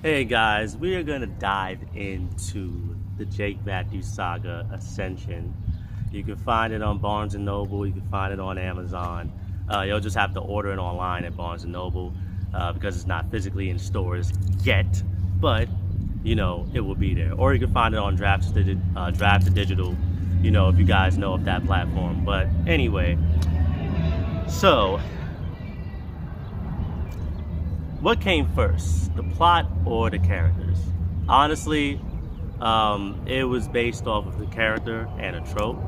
Hey guys, we are gonna dive into the Jake Matthews saga Ascension. You can find it on Barnes and Noble. You can find it on Amazon. You'll just have to order it online at Barnes and Noble because it's not physically in stores yet, but it will be there. Or you can find it on Draft to Digital. If you guys know of that platform. But anyway, so what came first, the plot or the characters? Honestly, it was based off of the character and a trope.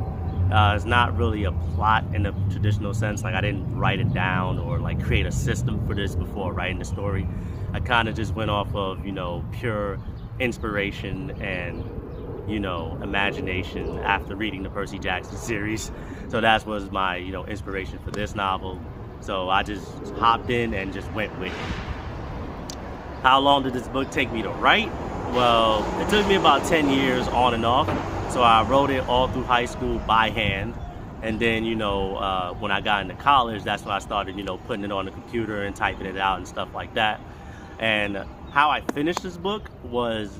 It's not really a plot in the traditional sense. Like, I didn't write it down or like create a system for this before writing the story. I kind of just went off of pure inspiration and imagination after reading the Percy Jackson series. So that was my inspiration for this novel. So I just hopped in and just went with it. How long did this book take me to write? Well, it took me about 10 years on and off. So I wrote it all through high school by hand. And then, when I got into college, that's when I started, putting it on the computer and typing it out and stuff like that. And how I finished this book was,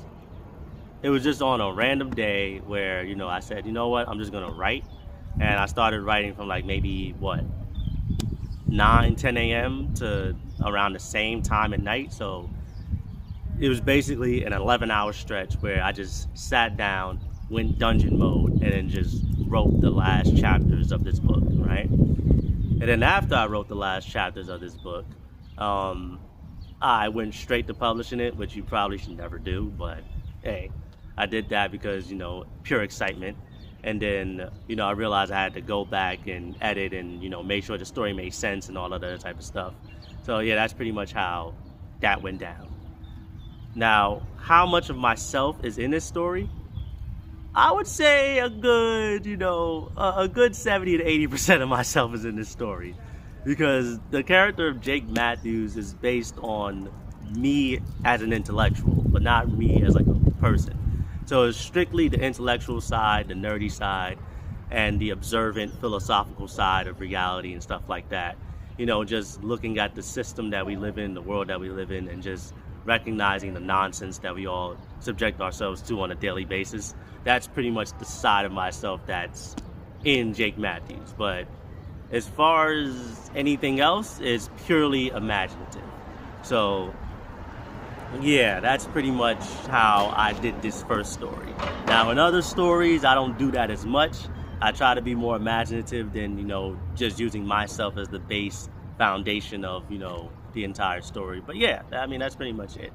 it was just on a random day where, I said, you know what, I'm just gonna write. And I started writing from like maybe, 9, 10 a.m. to around the same time at night. So it was basically an 11-hour stretch where I just sat down, went dungeon mode, and then just wrote the last chapters of this book, right? And then after I wrote the last chapters of this book, I went straight to publishing it, which you probably should never do, but hey, I did that because, pure excitement. And then, I realized I had to go back and edit and, make sure the story made sense and all of that other type of stuff. So yeah, that's pretty much how that went down. Now, how much of myself is in this story? I would say a good 70 to 80% of myself is in this story. Because the character of Jake Matthews is based on me as an intellectual, but not me as like a person. So it's strictly the intellectual side, the nerdy side, and the observant philosophical side of reality and stuff like that. Just looking at the system that we live in, the world that we live in, and just recognizing the nonsense that we all subject ourselves to on a daily basis. That's pretty much the side of myself that's in Jake Matthews. But as far as anything else, it's purely imaginative. So yeah, that's pretty much how I did this first story. Now, in other stories, I don't do that as much. I try to be more imaginative than, just using myself as the base foundation of, the entire story. But yeah, that's pretty much it.